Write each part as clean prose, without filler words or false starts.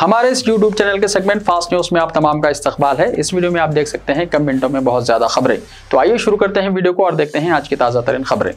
हमारे इस YouTube channel के सेगमेंट फास्ट न्यूज में आप तमाम का इस्तकबाल है। इस वीडियो में आप देख सकते हैं कम मिनटों में बहुत ज्यादा खबरें। तो आइए शुरू करते हैं वीडियो को और देखते हैं आज की ताजा तरीन खबरें।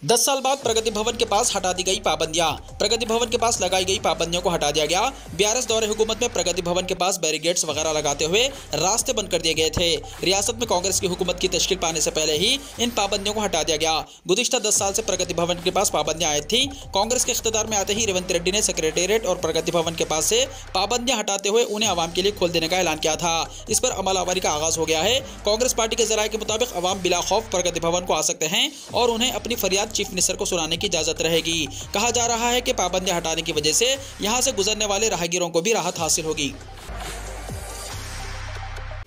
10 साल बाद प्रगति भवन के पास हटा दी गई पाबंदियां। प्रगति भवन के पास लगाई गई पाबंदियों को हटा दिया गया। बीआरएस दौरे हुकूमत में प्रगति भवन के पास बैरिकेड्स वगैरह लगाते हुए रास्ते बंद कर दिए गए थे। रियासत में कांग्रेस की हुकूमत की तश्कील पाने से पहले ही इन पाबंदियों को हटा दिया गया। गुज़िश्ता 10 साल से प्रगति भवन के पास पाबंदियां आयद थी। कांग्रेस के इख्तियार में आते ही रेवंत रेड्डी ने सेक्रेटेरिएट और प्रगति भवन के पास से पाबंदियां हटाते हुए उन्हें आवाम के लिए खोल देने का ऐलान किया था। इस पर अमलावरी का आगाज हो गया है। कांग्रेस पार्टी के जराये के मुताबिक अवाम बिला खौफ प्रगति भवन को आ सकते हैं और उन्हें अपनी फरियाद चीफ मिनिस्टर को सुनाने की इजाजत रहेगी। कहा जा रहा है कि पाबंदियां हटाने की वजह से यहां से गुजरने वाले राहगीरों को भी राहत हासिल होगी।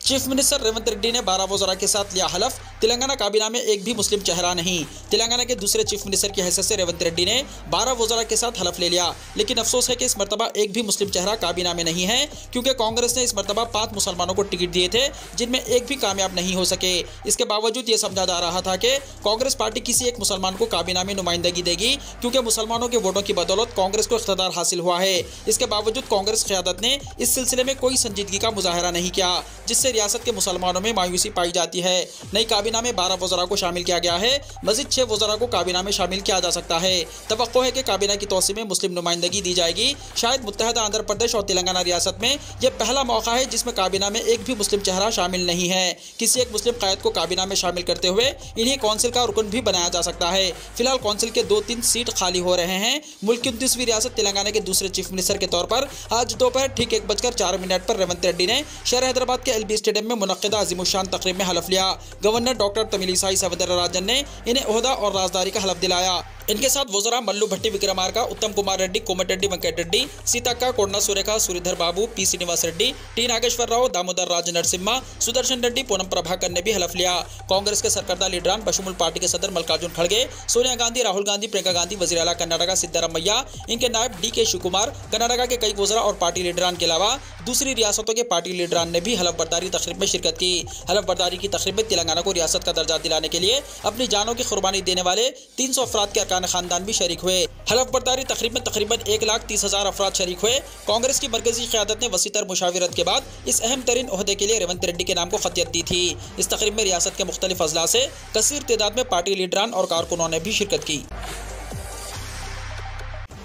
चीफ मिनिस्टर रेवंत रेड्डी ने 12 वज़रा के साथ लिया हलफ। तेलंगाना काबीना में एक भी मुस्लिम चेहरा नहीं। तेलंगाना के दूसरे चीफ मिनिस्टर की हैसियत से रेवंत रेड्डी ने 12 वज़रा के साथ हलफ ले लिया। लेकिन अफसोस है कि इस मरतबा एक भी मुस्लिम चेहरा काबीना में नहीं है, क्योंकि कांग्रेस ने इस मरतबा 5 मुसलमानों को टिकट दिए थे, जिनमें एक भी कामयाब नहीं हो सके। इसके बावजूद ये समझा जा रहा था कि कांग्रेस पार्टी किसी एक मुसलमान को काबीना में नुमाइंदगी देगी, क्योंकि मुसलमानों के वोटों की बदौलत कांग्रेस को इख्तियार हासिल हुआ है। इसके बावजूद कांग्रेस क़यादत ने इस सिलसिले में कोई संजीदगी का मुजाहरा नहीं किया, जिससे रियासत के मुसलमानों में मायूसी पाई जाती है। नई काबीना में 12 वज़रा को शामिल किया गया है। मजीद 6 वज़रा को काबीना में शामिल किया जा सकता है। तवक्को है कि काबीना की तौसीर में मुस्लिम नुमाइंदगी दी जाएगी। शायद मुत्तहदा आंध्र प्रदेश और तेलंगाना रियासत में यह पहला मौका है जिसमें काबीना में एक भी मुस्लिम चेहरा शामिल नहीं है। किसी एक मुस्लिम कायद को काबीना में शामिल करते हुए इन्हें कौंसिल का रुकन भी बनाया जा सकता है। फिलहाल कौंसिल के 2-3 सीट खाली हो रहे हैं। मुल्क की 29वीं रियासत तेलंगाना के दूसरे चीफ मिनिस्टर के तौर पर आज दोपहर ठीक 1:04 पर रेवंत रेड्डी ने शहर हैदराबाद के LB स्टेडियम में मुनक्किदा अज़ीमुश्शान तकरीब में हलफ लिया। गवर्नर डॉक्टर तमिलिसाई सौंदरराजन ने इन्हें ओहदा और राजदारी का हलफ दिलाया। इनके साथ वज़रा मल्लू भट्टी विक्रमार्का, उत्तम कुमार रेड्डी, कोमटिरेड्डी वेंकट रेड्डी, सीतक्का, कोडना सुरेखा, श्रीधर बाबू, P श्रीनिवास रेड्डी, T नागेश्वर राव, दामोदर राज नरसिम्हा, सुदर्शन रेड्डी, पूनम प्रभाकर ने भी हलफ लिया। कांग्रेस के सरकर्दा लीडरान बशमुल पार्टी के सदर मल्लिकार्जुन खड़गे, सोनिया गांधी, राहुल गांधी, प्रियंका गांधी, वज़ीर आला कर्नाटका सिद्धारमैया, इनके नायब DK शिवकुमार, कर्नाटका के कई वज़रा और पार्टी लीडरान के अलावा दूसरी रियासतों के पार्टी लीडरान ने भी हलफ बर्दारी तकरीब में शिरकत की। हलफ बर्दारी की तकरीब में तेलंगाना को रियासत का दर्जा दिलाने के लिए अपनी जानों की कुर्बानी देने वाले 300 अफराद के अरकान खानदान भी शरीक हुए। हलफ बर्दारी तकरीब में तकरीबन 1,30,000 अफराद शरीक हुए। कांग्रेस की मरकजी क़यादत ने वसीतर मुशाविरत के बाद इस अहम तरीन ओहदे के लिए रेवंत रेड्डी के नाम को खतियत दी थी। इस तकरीब में रियासत के मुख्तलिफ अजला से कसीर तादाद में पार्टी लीडरान और कारकुनों ने भी शिरकत की।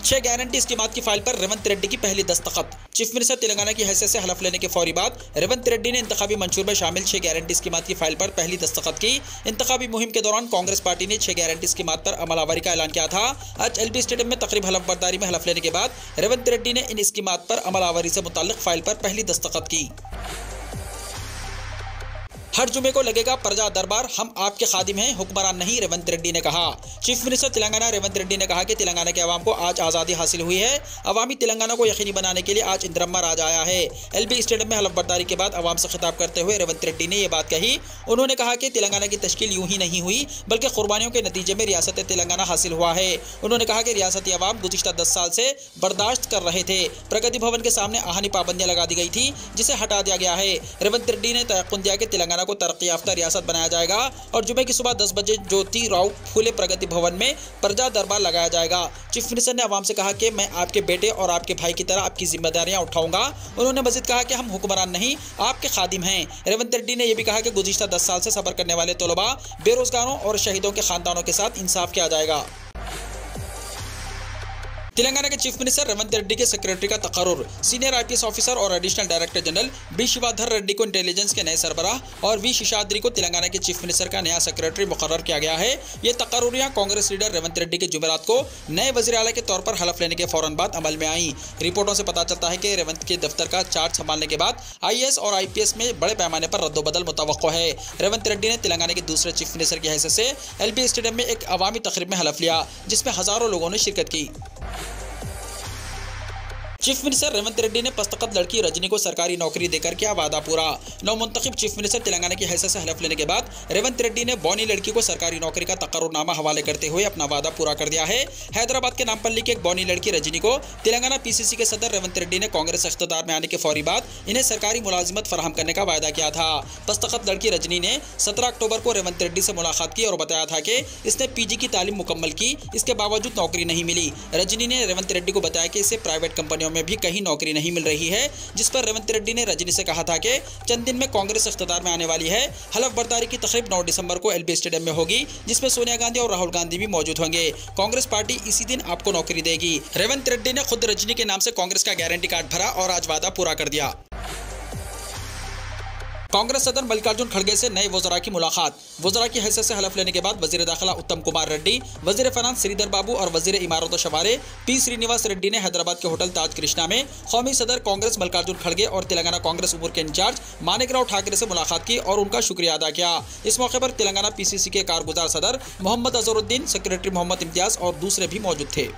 6 गारंटी स्कीमात की फाइल पर रेवंत रेड्डी की पहली दस्तखत। चीफ मिनिस्टर तेलंगाना की हैसियत से हलफ लेने के फौरी बाद रेवंत रेड्डी ने इंतखाबी मंशूर में शामिल 6 गारंटी स्कीमात की फाइल पर पहली दस्तखत की। इंतखाबी मुहिम के दौरान कांग्रेस पार्टी ने 6 गारंटी स्कीमात पर अमलावरी का ऐलान किया था। आज LB स्टेडियम में तकरीब हलफ बर्दारी में हलफ लेने के बाद रेवंत रेड्डी ने इन स्कीमात पर अमलावरी से मुताल्लिक फाइल पर पहली दस्तखत की। हर जुमे को लगेगा प्रजा दरबार, हम आपके खादिम हैं, हुक्मरान नहीं, रेवंत रेड्डी ने कहा। चीफ मिनिस्टर तेलंगाना रेवंत रेड्डी ने कहा कि तेलंगाना के अवाम को आज आज़ादी हासिल हुई है। अवामी तेलंगाना को यकीनी बनाने के लिए आज इंदिरम्मा राज आया है। LB स्टेडियम में हलफ बर्दारी के बाद अवाम से खिताब करते हुए रेवंत रेड्डी ने यह बात कही। उन्होंने कहा कि तेलंगाना की तश्कील यूं ही नहीं हुई, बल्कि कुर्बानियों के नतीजे में रियासत तेलंगाना हासिल हुआ है। उन्होंने कहा कि रियासती अवाम गुज़िश्ता 10 साल से बर्दाश्त कर रहे थे। प्रगति भवन के सामने आहनी पाबंदियां लगा दी गई थी, जिसे हटा दिया गया है। रेवंत रेड्डी ने तयक़्क़ुन दिया कि तेलंगाना को तरक्की याफ्ता रियासत बनाया जाएगा और जुमे की सुबह 10 बजे ज्योति राव फूले प्रगति भवन में प्रजा दरबार लगाया जाएगा। चीफ मिनिस्टर ने अवाम से कहा कि मैं आपके बेटे और आपके भाई की तरह आपकी जिम्मेदारियां उठाऊंगा। उन्होंने मजीद कहा कि हम हुक्मरान नहीं, आपके खादिम हैं। रेवंत रेड्डी ने यह भी कहा कि गुज़िश्ता 10 साल से सब्र करने वाले तलबा, बेरोजगारों और शहीदों के खानदानों के साथ इंसाफ किया जाएगा। तेलंगाना के चीफ मिनिस्टर रेवंत रेड्डी के सेक्रेटरी का तकर्रुर। सीनियर IPS ऑफिसर और additional director general B Shivadhar Reddy को इंटेलिजेंस के नए सरबराह और V शेषाद्री को तेलंगाना के चीफ मिनिस्टर का नया सेक्रेटरी मुकर्रर किया गया है। ये तकर्रुरियां कांग्रेस लीडर रेवंत रेड्डी के जुमेरात को नए वज़ीर आला के तौर पर हलफ लेने के फौरन बाद अमल में आई। रिपोर्टों से पता चलता है कि रेवंत के दफ्तर का चार्ज संभालने के बाद IAS और IPS में बड़े पैमाने पर रद्दोबदल मुतवक्को है। रेवंत रेड्डी ने तेलंगाना के दूसरे चीफ मिनिस्टर की हैसियत से LB स्टेडियम में एक अवामी तकरीब में हलफ लिया, जिसमें हज़ारों लोगों ने शिरकत की। चीफ मिनिस्टर रेवंत रेड्डी ने पस्तकत लड़की रजनी को सरकारी नौकरी देकर किया वादा पूरा। नवमुंतखब चीफ मिनिस्टर तेलंगाना की हैसियत से हलफ लेने के बाद रेवंत रेड्डी ने बौनी लड़की को सरकारी नौकरी का तकर्रुरनामा हवाले करते हुए अपना वादा पूरा कर दिया है। हैदराबाद के नामपल्ली की एक बौनी लड़की रजनी को तेलंगाना पीसीसी के सदर रेवंत रेड्डी ने कांग्रेस इख्तियार में आने के फौरी बाद इन्हें सरकारी मुलाजिमत फराहम करने का वादा किया था। पस्तकत लड़की रजनी ने 17 अक्टूबर को रेवंत रेड्डी से मुलाकात की और बताया था कि इसने पीजी की तालीम मुकम्मल की, इसके बावजूद नौकरी नहीं मिली। रजनी ने रेवंत रेड्डी को बताया कि इसे प्राइवेट कंपनियों में भी कहीं नौकरी नहीं मिल रही है, जिस पर रेवंत रेड्डी ने रजनी से कहा था कि चंद दिन में कांग्रेस इख्तियार में आने वाली है। हलफ बर्दारी की तकरीब 9 दिसंबर को एलबी स्टेडियम में होगी, जिसमें सोनिया गांधी और राहुल गांधी भी मौजूद होंगे। कांग्रेस पार्टी इसी दिन आपको नौकरी देगी। रेवंत रेड्डी ने खुद रजनी के नाम से कांग्रेस का गारंटी कार्ड भरा और आज वादा पूरा कर दिया। कांग्रेस सदर मल्लिकार्जुन खड़गे से नए वज़रा की मुलाकात। वज़रा की हैसियत से हलफ लेने के बाद वज़ीर दाखिला उत्तम कुमार रेड्डी, वज़ीर फाइनेंस श्रीधर बाबू और वज़ीर इमारत शवारे पी श्रीनिवास रेड्डी ने हैदराबाद के होटल ताज कृष्णा में कौमी सदर कांग्रेस मल्लिकार्जुन खड़गे और तेलंगाना कांग्रेस उमूर के इंचार्ज मानिकराव ठाकरे से मुलाकात की और उनका शुक्रिया अदा किया। इस मौके पर तेलंगाना पीसीसी के कारगुजार सदर मोहम्मद अजहरुद्दीन, सेक्रेटरी मोहम्मद इम्तियाज और दूसरे भी मौजूद थे।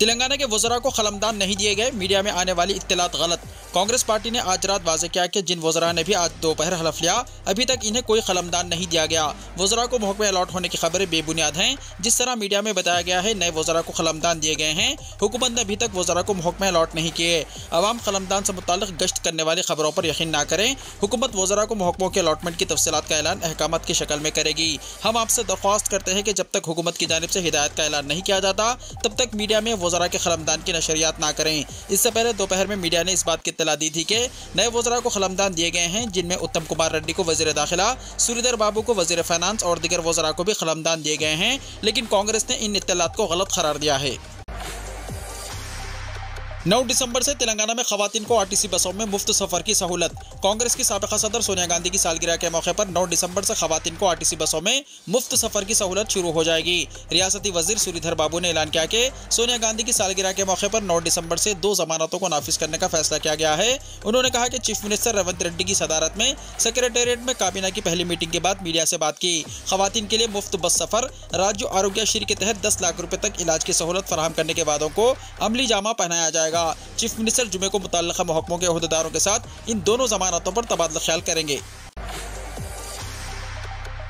तेलंगाना के वज़रा को खलमदान नहीं दिए गए, मीडिया में आने वाली इत्तलात गलत। कांग्रेस पार्टी ने आज रात वाज़ेह किया कि जिन वज़रा ने भी आज दोपहर हलफ लिया, अभी तक इन्हें कोई खलमदान नहीं दिया गया। वज़रा को महकमे अलॉट होने की खबरें बेबुनियाद हैं। जिस तरह मीडिया में बताया गया है, नए वज़रा को खलमदान दिए गए हैं। हुकूमत ने अभी तक वज़रा को महकमे अलॉट नहीं किए। अवाम खलमदान से मुताल्लिक़ गश्त करने वाली खबरों पर यकीन ना करें। हुकूमत वज़रा को महकमों के अलॉटमेंट की तफसीलात का ऐलान अहकामात की शक्ल में करेगी। हम आपसे दरख्वास्त करते हैं कि जब तक हुकूमत की जानिब से हिदायत का ऐलान नहीं किया जाता, तब तक मीडिया में वज़रा के खलमदान की नशरियात ना करें। इससे पहले दोपहर में मीडिया ने इस बात की इत्तला दी थी कि नए वज़रा को खलमदान दिए गए हैं, जिनमें उत्तम कुमार रेड्डी को वज़ीर दाखिला, श्रीधर बाबू को वज़ीर फाइनेंस और दीगर वज़रा को भी खलमदान दिए गए हैं। लेकिन कांग्रेस ने इन इत्तलात को गलत करार दिया है। 9 दिसंबर से तेलंगाना में खवातीन को आरटीसी बसों में मुफ्त सफर की सहूलत। कांग्रेस की साबिका सदर सोनिया गांधी की सालगिरह के मौके पर 9 दिसंबर से खवातीन को आरटीसी बसों में मुफ्त सफर की सहूलत शुरू हो जाएगी। रियासती वजीर श्रीधर बाबू ने ऐलान किया कि सोनिया गांधी की सालगिरह के मौके पर 9 दिसंबर से 2 जमानतों को नाफिज करने का फैसला किया गया है। उन्होंने कहा कि चीफ मिनिस्टर रेवंत रेड्डी की सदारत में सेक्रेटेरिएट में काबीना की पहली मीटिंग के बाद मीडिया से बात की। खवातीन के लिए मुफ्त बस सफर, राज्य आरोग्यश्री के तहत 10 लाख रुपए तक इलाज की सहूलत फराहम करने के वादों को अमली जामा पहनाया जाएगा। चीफ मिनिस्टर जुमे को मुतल्लिका महकमों के ओहदेदारों के साथ इन दोनों जमानतों पर तबादला ख्याल करेंगे।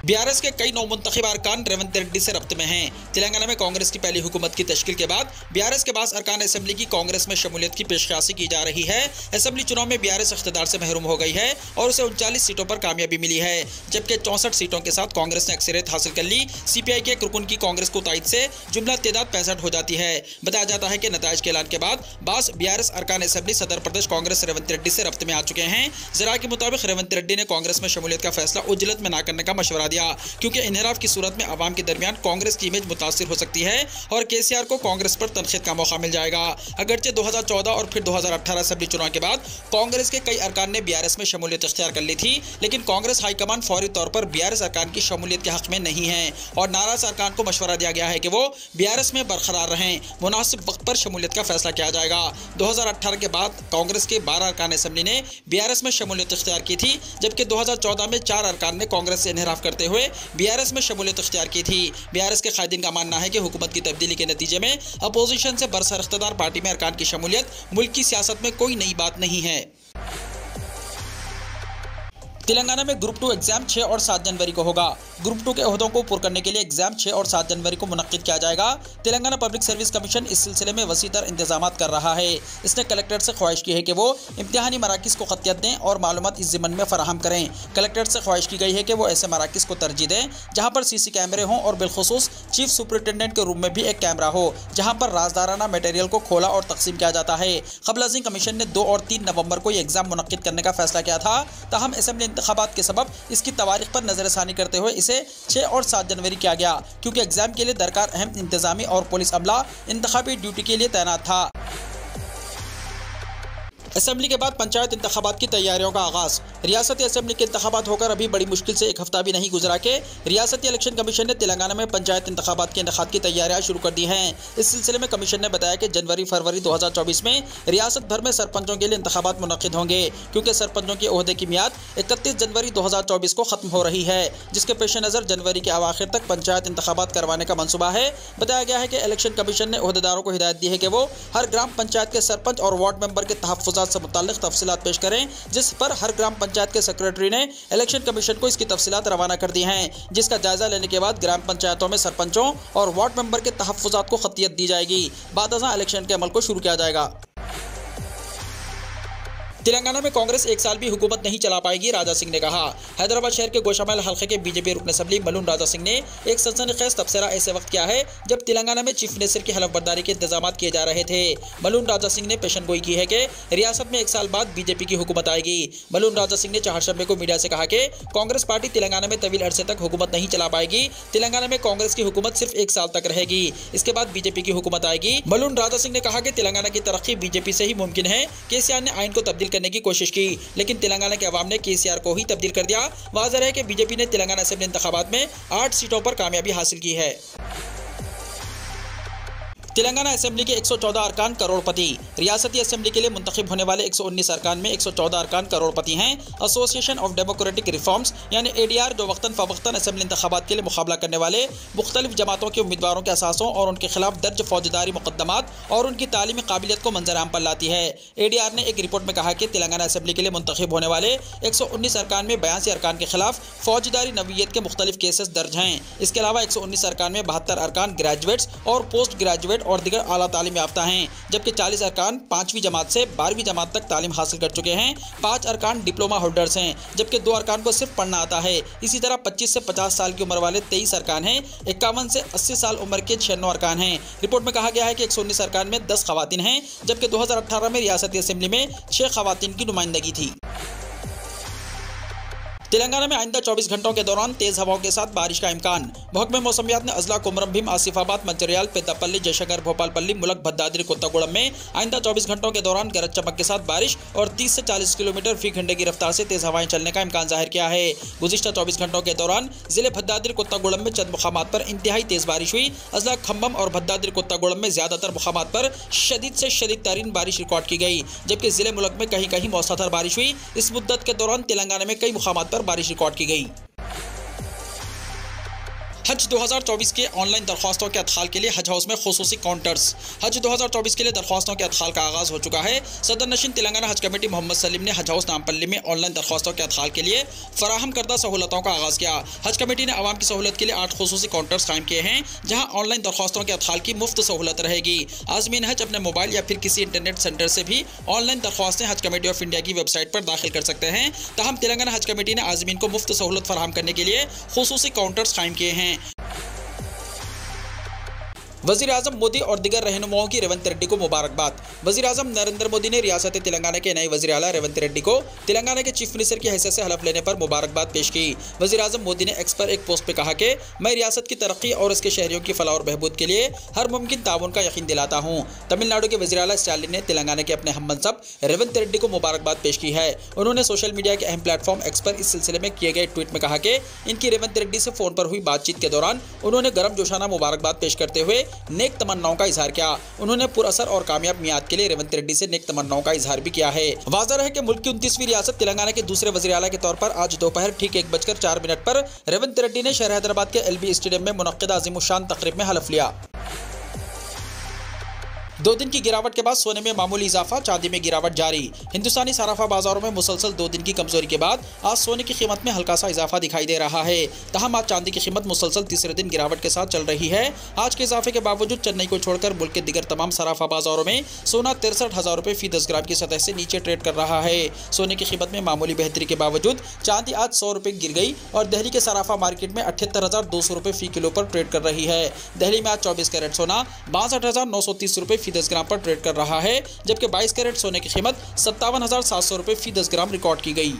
बीआरएस के कई नौमुंतखब अरकान रेवंत रेड्डी से रब्त में हैं। तेलंगाना में कांग्रेस की पहली हुकूमत की तश्कील के बाद बीआरएस के बाद अरकान असेंबली की कांग्रेस में शमूलियत की पेशकशी की जा रही है। असेंबली चुनाव में बीआरएस इख्तियार से महरूम हो गई है और उसे 39 सीटों पर कामयाबी मिली है, जबकि 64 सीटों के साथ कांग्रेस ने अक्सरियत हासिल कर ली। सीपीआई के एक रुकन की कांग्रेस को तायद से जुमला तादाद 65 हो जाती है। बताया जाता है कि नताइज के ऐलान के बाद बास बीआरएस अरकान असेंबली सदर प्रदेश कांग्रेस रेवंत रेड्डी से रब्त में आ चुके हैं। जरा के मुताबिक रेवंत रेड्डी ने कांग्रेस में शमूलियत का फैसला उजलत में ना करने का मशवरा दिया, क्योंकि इन्हिराफ की सूरत में अवाम के दरमियान कांग्रेस की इमेज मुतासिर हो सकती है और केसीआर को कांग्रेस पर तनखीद का मौका मिल जाएगा। अगरचे 2014 और फिर 2018 असेंबली चुनाव के बाद कांग्रेस के कई अरकान ने बीआरएस में शमूलियत इख्तियार कर ली थी, लेकिन कांग्रेस हाईकमान फौरी तौर पर बीआरएस अरकान की शमूलियत के हक में नहीं है और नाराज अरकान को मशवरा दिया गया है कि वो बीआरएस में बरकरार रहें। मुनासिब वक्त पर शमूलियत का फैसला किया जाएगा। 2018 के बाद कांग्रेस के 12 अरकान असेंबली ने बीआरएस में शमूलियत इख्तियार की थी, जबकि 2014 में 4 अरकान ने कांग्रेस से इन्हिराफ करते हुए बीआरएस में शमूलियत इख्तियार की थी। बीआरएस के कायदीन का मानना है कि हुकूमत की तब्दीली के नतीजे में अपोजिशन से बरसर इख्तियार पार्टी में अरकान की शमूलियत मुल्क की सियासत में कोई नई बात नहीं है। तेलंगाना में ग्रुप 2 एग्जाम 6 और 7 जनवरी को होगा। ग्रुप 2 के ओहदों को पुर करने के लिए एग्जाम 6 और 7 जनवरी को मुनक्किद किया जाएगा। तेलंगाना पब्लिक सर्विस कमीशन इस सिलसिले में वसीतर इंतजामात कर रहा है। इसने कलेक्ट्रेट से ख्वाहिश की है कि वो इम्तिहानी मराकिज़ को खतियत दें और मालूमात इस ज़िम्मन में फराहम करें। कलेक्ट्रेट से ख्वाहिश की गई है कि वो ऐसे मराकिज़ को तरजीह दें जहाँ पर CC कैमरे हों और बिलखुसूस चीफ सुपरिटेंडेंट के रूम में भी एक कैमरा हो, जहाँ पर राजदाराना मटेरियल को खोला और तकसीम किया जाता है। क़ब्ल कमीशन ने 2 और 3 नवंबर को ये एग्जाम मुनक्किद करने का फैसला किया था, ताहम असेंबली इंतखाबात के सबब इसकी तारीख पर नजरसानी करते हुए इसे 6 और 7 जनवरी किया गया, क्योंकि एग्जाम के लिए दरकार अहम इंतजामी और पुलिस अमला इंतखाबी ड्यूटी के लिए तैनात था। असेंबली के बाद पंचायत इंतखाबात की तैयारियों का आगाज। रियासती असेंबली के इंतखाबात होकर अभी बड़ी मुश्किल से एक हफ्ता भी नहीं गुजरा के रियासती इलेक्शन कमीशन ने तेलंगाना में पंचायत इंतखाबात के इनेकाद की तैयारियां शुरू कर दी हैं। इस सिलसिले में कमीशन ने बताया कि जनवरी-फरवरी 2024 में रियासत भर में सरपंचों के लिए इंतखाबात मुनक्किद होंगे, क्योंकि सरपंचों के ओहदे की मियाद 31 जनवरी 2024 को खत्म हो रही है, जिसके पेश नज़र जनवरी के अवाखिर तक पंचायत इंतखाबात करवाने का मंसूबा है। बताया गया है कि इलेक्शन कमीशन ने ओहदेदारों को हिदायत दी है कि वो हर ग्राम पंचायत के सरपंच और वार्ड मेंबर के तहफ़्फ़ुज़ात से मुताल्लिक़ तफसीलात पेश करें, जिस पर हर ग्राम पंचायत के सेक्रेटरी ने इलेक्शन कमीशन को इसकी तफसीलात रवाना कर दी हैं, जिसका जायजा लेने के बाद ग्राम पंचायतों में सरपंचों और वार्ड मेंबर के तहफ़्फ़ुज़ात को खतियत दी जाएगी। बाद अज़ां इलेक्शन के अमल को शुरू किया जाएगा। तेलंगाना में कांग्रेस एक साल भी हुकूमत नहीं चला पाएगी, राजा सिंह ने कहा। हैदराबाद शहर के गोशामहल हल्के के बीजेपी रुकन असेंबली मलून राजा सिंह ने एक सनसनीखेज तबसरा ऐसे वक्त किया है जब तेलंगाना में चीफ मिनिस्टर की हलफबर्दारी के इंतजाम किए जा रहे थे। मलून राजा सिंह ने पेशनगोई की है कि रियासत में एक साल बाद बीजेपी की हुकूमत आएगी। मलून राजा सिंह ने चारशंबे को मीडिया से कहा कि कांग्रेस पार्टी तेलंगाना में तवील अरसे तक हुकूमत नहीं चला पाएगी। तेलंगाना में कांग्रेस की हुकूमत सिर्फ एक साल तक रहेगी, इसके बाद बीजेपी की हुकूमत आएगी। मलून राजा सिंह ने कहा कि तेलंगाना की तरक्की बीजेपी से ही मुमकिन है। केसीआर ने आइन को तब्दील करने की कोशिश की, लेकिन तेलंगाना के अवाम ने केसीआर को ही तब्दील कर दिया। वाज़ेह है कि बीजेपी ने तेलंगाना असेंबली इंतखाबात में 8 सीटों पर कामयाबी हासिल की है। तेलंगाना असेंबली के 114 अरकान करोड़पति। रियासती असेंबली के लिए मुंतखब होने वाले 119 अरकान में 114 अरकान करोड़पति हैं। एसोसिएशन ऑफ डेमोक्रेटिक रिफॉर्म्स यानी एडीआर, जो वक्तन फवक्तन असेंबली इंतखाबात के लिए मुकाबला करने वाले मुख्तलिफ जमातों के उम्मीदवारों के असासों और उनके खिलाफ दर्ज फौजदारी मुकदमात और उनकी तालीमी काबिलियत को मंजर-आम पर लाती है। एडीआर ने एक रिपोर्ट में कहा कि तेलंगाना असेंबली के लिए मुंतखब होने वाले 119 अरकान में 82 अरकान के खिलाफ फौजदारी नवीयत के मुख्तलिफ केसेस दर्ज हैं। इसके अलावा 119 अरकान में 72 अरकान ग्रेजुएट्स और पोस्ट ग्रेजुएट और दिगर आला तालीम याफ्ता हैं, जबकि 40 अरकान 5वीं जमात से 12वीं जमात तक तालीम हासिल कर चुके हैं। 5 अरकान डिप्लोमा होल्डर्स हैं, जबकि 2 अरकान को सिर्फ पढ़ना आता है। इसी तरह 25 से 50 साल की उम्र वाले 23 अरकान हैं। 51 से 80 साल उम्र के 96 अरकान हैं। रिपोर्ट में कहा गया है कि 119 अरकान में 10 खवातीन हैं, जबकि 2018 में रियासती असेंबली में 6 खवातीन की नुमाइंदगी थी। तेलंगाना में आइंदा 24 घंटों के दौरान तेज हवाओं के साथ बारिश का इम्कान। महकमे मौसमियात ने अजला, कुमरम भीम, आसिफाबाद, मंचिर्याल, पेद्दापल्ली, जयशंकर, भोपालपल्ली, मुलक, भद्दाद्री, कोत्तागुड़म में आइंदा 24 घंटों के दौरान गरज चमक के साथ बारिश और 30 से 40 किलोमीटर फी घंटे की रफ्तार से तेज हवाएं चलने का इम्कान जाहिर किया है। गुज़िश्ता 24 घंटों के दौरान जिले भद्दाद्री, कोत्तागुड़म में चंद मुकामात पर इंतहाई तेज बारिश हुई। अजला, खम्बम और भद्दाद्री, कोत्तागुड़म में ज्यादातर मुकामात पर शदीद से शदीद तरीन बारिश रिकॉर्ड की गई, जबकि जिले मुलक में कहीं कहीं मौसलाधार बारिश हुई। इस मुद्दत के दौरान तेलंगाना में कई मुकामात पर बारिश रिकॉर्ड की गई। हज 2024 के ऑनलाइन दरख्वास्तों के अदखाल के लिए हज हाउस में खुसूसी काउंटर्स। हज 2024 के लिए दरख्वास्तों के अदखाल का आगाज़ हो चुका है। सदर नशीन तेलंगाना हज कमेटी मोहम्मद सलीम ने हज हाउस नामपल्ली में ऑनलाइन दरख्वास्तों के अदखाल के लिए फराहम करदा सहूलतों का आगाज़ किया। हज कमेटी ने आवाम की सहूलत के लिए 8 खुसूसी काउंटर्स कायम किए हैं, जहाँ ऑनलाइन दरख्वास्तों के अदखाल की मुफ्त सहूलत रहेगी। आज़मीन हज अपने मोबाइल या फिर किसी इंटरनेट सेंटर से भी ऑनलाइन दरख्वास्तें हज कमेटी ऑफ इंडिया की वेबसाइट पर दाखिल कर सकते हैं। ताहम तेलंगाना हज कमेटी ने आज़मीन को मुफ्त सहूलत फराहम करने के लिए खुसूसी काउंटर्स कायम किए हैं। वज़ीर-ए-आज़म मोदी और दिगर रहनुमाओं की रेवंत रेड्डी को मुबारकबाद। वज़ीर-ए-आज़म नरेंद्र मोदी ने रियासत तेलंगाना के नए वज़ीर-ए-आला रेवंत रेड्डी को तेलंगाना के चीफ मिनिस्टर की हैसियत से हलफ लेने पर मुबारकबाद पेश की। वज़ीर-ए-आज़म मोदी ने एक्स पर एक पोस्ट पर कहा कि मैं रियासत की तरक्की और इसके शहरियों की फलाह और बहबूद के लिए हर मुमकिन ताउन का यकीन दिलाता हूँ। तमिलनाडु के वज़ीर-ए-आला स्टालिन ने तेलंगाना के अपने हममनसब रेवंत रेड्डी को मुबारकबाद पेश की है। उन्होंने सोशल मीडिया के अहम प्लेटफॉर्म एक्स पर इस सिलसिले में किए गए ट्वीट में कहा कि इनकी रेवंत रेड्डी से फ़ोन पर हुई बातचीत के दौरान उन्होंने गर्म जोशाना मुबारकबाद पेश करते हुए नेक तमन्नाओं का इजहार किया। उन्होंने पुरअसर और कामयाब मियाद के लिए रेवंत रेड्डी से नेक तमन्नाओं का इजहार भी किया है। वाज़ेह है कि मुल्क की 29वीं रियासत तेलंगाना के दूसरे वज़ीर-ए-आला के तौर पर आज दोपहर ठीक 1:04 पर रेवंत रेड्डी ने शहर हैदराबाद के एलबी स्टेडियम में मुनक्किद अज़ीमुश्शान तक़रीब में हलफ लिया। 2 दिन की गिरावट के बाद सोने में मामूली इजाफा, चांदी में गिरावट जारी। हिंदुस्तानी सराफा बाजारों में मुसलसल 2 दिन की कमजोरी के बाद आज सोने की कीमत में हल्का सा इजाफा दिखाई दे रहा है। तहम आज चांदी की कीमत मुसलसल तीसरे दिन गिरावट के साथ चल रही है। आज के इजाफे के बावजूद चेन्नई को छोड़कर मुल्क के दिगर तमाम सराफा बाजारों में सोना 63,000 रुपये फी 10 ग्राम की सतह से नीचे ट्रेड कर रहा है। सोने की कीमत में मामूली बेहतरी के बावजूद चांदी आज 100 रुपये गिर गई और दिल्ली के सराफा मार्केट में 78,200 रुपये फी किलो पर ट्रेड कर रही है। दिल्ली में आज 24 कैरेट सोना 62,930 रुपये फी 10 ग्राम पर ट्रेड कर रहा है, जबकि 22 कैरेट सोने की कीमत 57,700 रुपये फी 10 ग्राम रिकॉर्ड की गई।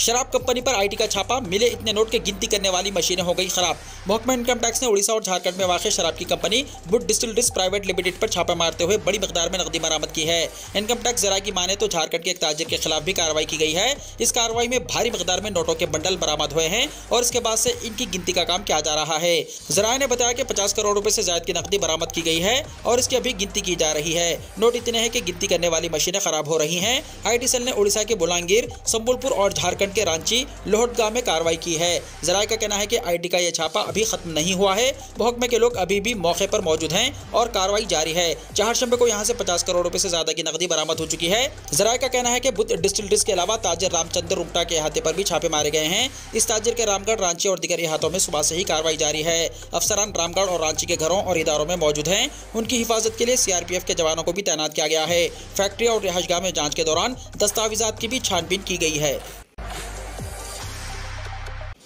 शराब कंपनी पर आईटी का छापा, मिले इतने नोट के गिनती करने वाली मशीनें हो गई खराब। महकमा इनकम टैक्स ने उड़ीसा और झारखंड में वाक़ शराब की कंपनी बुड डिस्टिलरीज प्राइवेट लिमिटेड पर छापा मारते हुए बड़ी मिकदार में नकदी बरामद की है। इनकम टैक्स जराये की माने तो झारखंड के एक ताजिर के खिलाफ भी कार्रवाई की गई है। इस कार्रवाई में भारी मिकदार में नोटों के बंडल बरामद हुए हैं और इसके बाद से इनकी गिनती का काम किया जा रहा है। जराये ने बताया कि 50 करोड़ रुपए से ज्यादा की नकदी बरामद की गई है और इसकी अभी गिनती की जा रही है। नोट इतने हैं कि गिनती करने वाली मशीनें खराब हो रही हैं। आईटी सेल ने उड़ीसा के बोलांगीर, संबलपुर और झारखंड के रांची, लोहरदगा में कार्रवाई की है। जराये का कहना है कि आईटी का यह छापा अभी खत्म नहीं हुआ है। महकमे के लोग अभी भी मौके पर मौजूद हैं और कार्रवाई जारी है। चारशंबे को यहां से 50 करोड़ रुपए से ज्यादा की नकदी बरामद हो चुकी है। जराये का कहना है कि बुद्ध डिस्टिलरीज के अलावा ताजिर रामचंद्र रुंगटा के अहाते पर भी छापे मारे गए हैं। इस ताजिर के रामगढ़, रांची और दीगर इहातों में सुबह से ही कार्रवाई जारी है। अफसरान रामगढ़ और रांची के घरों और इदारों में मौजूद हैं। उनकी हिफाजत के लिए सीआरपीएफ के जवानों को भी तैनात किया गया है। फैक्ट्री और रिहायशगाह में जांच के दौरान दस्तावेजात की भी छानबीन की गई है।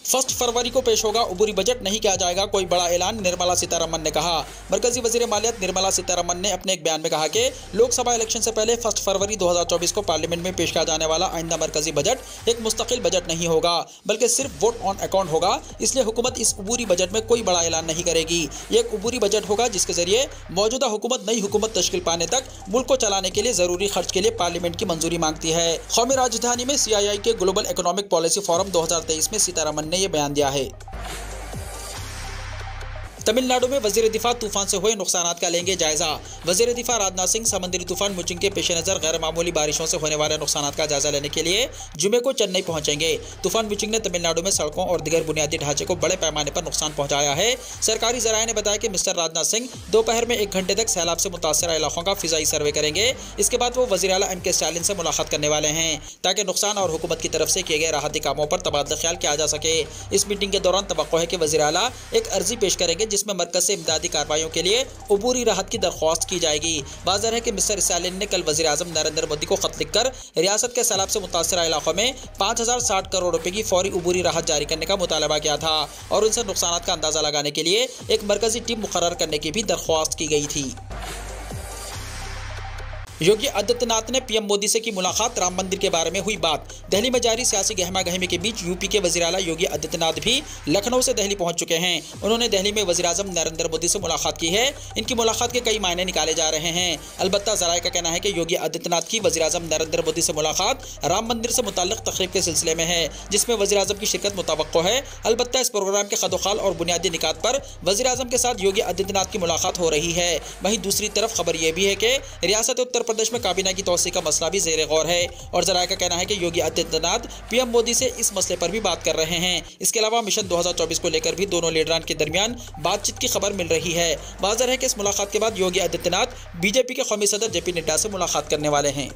1 फरवरी को पेश होगा उबूरी बजट, नहीं किया जाएगा कोई बड़ा ऐलान, निर्मला सीतारमण ने कहा। मरकजी वजीर मालियत निर्मला सीतारमण ने अपने एक बयान में कहा कि लोकसभा इलेक्शन से पहले 1 फरवरी 2024 को पार्लियामेंट में पेश किया जाने वाला आइंदा मरकजी बजट एक मुस्तकिल बजट नहीं होगा बल्कि सिर्फ वोट ऑन अकाउंट होगा। इसलिए हुकूमत इस उबूरी बजट में कोई बड़ा ऐलान नहीं करेगी। ये एक उबूरी बजट होगा जिसके जरिए मौजूदा हुकूमत नई हुकूमत तश्कील पाने तक मुल्क को चलाने के लिए जरूरी खर्च के लिए पार्लियामेंट की मंजूरी मांगती है। कौमी राजधानी में CII के ग्लोबल इकोनॉमिक पॉलिसी फोरम 2023 में सीतारमण ने यह बयान दिया है। तमिलनाडु में वजीर दिफा तूफान से हुए नुकसानात का लेंगे जायजा। वजीर दिफा राजनाथ सिंह समुद्री तूफान मुचिंग के पेश नज़र गैर मामूली बारिशों से होने वाले नुकसानात का जायजा लेने के लिए जुमे को चेन्नई पहुंचेंगे। तूफान मुचिंग ने तमिलनाडु में सड़कों और दीगर बुनियादी ढांचे को बड़े पैमाने पर नुकसान पहुंचाया है। सरकारी जराये ने बताया कि मिस्टर राजनाथ सिंह दोपहर में 1 घंटे तक सैलाब से मुतासर इलाकों का फिजाई सर्वे करेंगे। इसके बाद वो वज़ीर आला MK स्टालिन से मुलाकात करने वाले हैं ताकि नुकसान और हुकूमत की तरफ से किए गए राहती कामों पर तबादला ख्याल किया जा सके। इस मीटिंग के दौरान तवक्को है कि वज़ीर आला एक अर्जी पेश करेंगे जिसमें मरकज से इमदादी कार्रवाइयों के लिए उबूरी राहत की दरख्वास्त की जाएगी। वाज़ेह है कि मिस्टर स्टालिन ने कल वज़ीर आज़म नरेंद्र मोदी को खत लिखकर रियासत के सैलाब से मुतासर इलाकों में 5060 करोड़ रुपए की फौरी उबूरी राहत जारी करने का मुतालबा किया था और उनसे नुकसानात का अंदाजा लगाने के लिए एक मरकजी टीम मुकर्रर करने की भी दरख्वास्त की गई थी। योगी आदित्यनाथ ने पीएम मोदी से की मुलाकात, राम मंदिर के बारे में हुई बात। दिल्ली में जारी सियासी गहमा गहमी के बीच यूपी के वज़ीर आला योगी आदित्यनाथ भी लखनऊ से दिल्ली पहुंच चुके हैं। उन्होंने दिल्ली में वज़ीर आज़म नरेंद्र मोदी से मुलाकात की है। इनकी मुलाकात के कई मायने निकाले जा रहे हैं। अलबत्ता ज़राए का कहना है कि योगी आदित्यनाथ की वज़ीर आज़म नरेंद्र मोदी से मुलाकात राम मंदिर से मुताल्लिक़ तक़रीब के सिलसिले में है जिसमें वज़ीर आज़म की शिरकत मुतवक्को है। अलबत्ता इस प्रोग्राम के खदोखाल और बुनियादी निकात पर वज़ीर आज़म के साथ योगी आदित्यनाथ की मुलाकात हो रही है। वहीं दूसरी तरफ खबर यह भी है कि रियासत उत्तर प्रदेश में काबीना की तौसीक़ का मसला भी ज़ेरे गौर है और ज़राए का कहना है कि योगी आदित्यनाथ पीएम मोदी से इस मसले पर भी बात कर रहे हैं। इसके अलावा मिशन 2024 को लेकर भी दोनों लीडरान के दरमियान बातचीत की खबर मिल रही है। वाज़ेह है कि इस मुलाकात के बाद योगी आदित्यनाथ बीजेपी के कौमी सदर JP नड्डा से मुलाकात करने वाले हैं।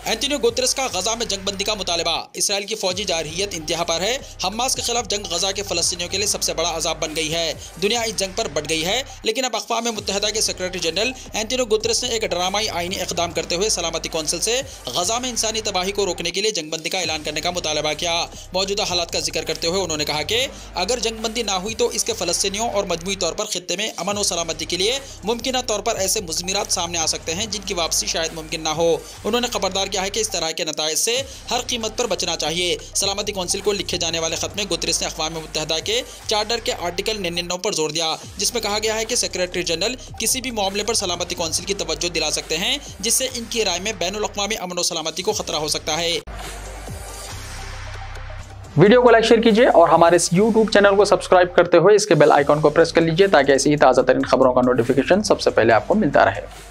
एंटोनियो गुतेरेस का गजा में जंगबंदी का मुतालबा। इसराइल की फौजी जारहियत इंतहा पर है। हमास के खिलाफ जंग गजा के फ़लस्तीनियों के लिए सबसे बड़ा अजाब बन गई है। दुनिया इस जंग पर बढ़ गई है, लेकिन अब अक़वाम मुत्तहिदा के सेक्रेटरी जनरल एंटोनियो गुतेरेस ने एक ड्रामाई आईनी इक़दाम करते हुए सलामती कौंसिल से गजा में इंसानी तबाही को रोकने के लिए जंगबंदी का ऐलान करने का मुतालबा किया। मौजूदा हालात का जिक्र करते हुए उन्होंने कहा कि अगर जंगबंदी ना हुई तो इसके फ़लस्तीनियों और मजमूई तौर पर खित्ते में अमन व सलामती के लिए मुमकिन तौर पर ऐसे मुज़मिरात सामने आ सकते हैं जिनकी वापसी शायद मुमकिन ना हो। उन्होंने खबरदार किया है कि इस तरह के नताइज से हर कीमत पर बचना चाहिए। सलामती कौंसिल को लिखे जाने वाले खत में गुतेरेस ने अक़वाम मुत्तहिदा के चार्टर के आर्टिकल 99 पर जोर दिया जिसमें कहा गया है कि सेक्रेटरी जनरल किसी भी मामले पर सलामती कौंसिल की तवज्जो दिला सकते हैं जिससे इनकी राय में बैनुल अक़वामी अमन व सलामती को खतरा हो सकता है। वीडियो को लाइक शेयर कीजिए और हमारे इस YouTube चैनल को सब्सक्राइब करते हुए इसके बेल आइकॉन को प्रेस कर लीजिए ताकि ऐसी ही ताज़ा तरीन खबरों का नोटिफिकेशन सबसे पहले आपको मिलता रहे।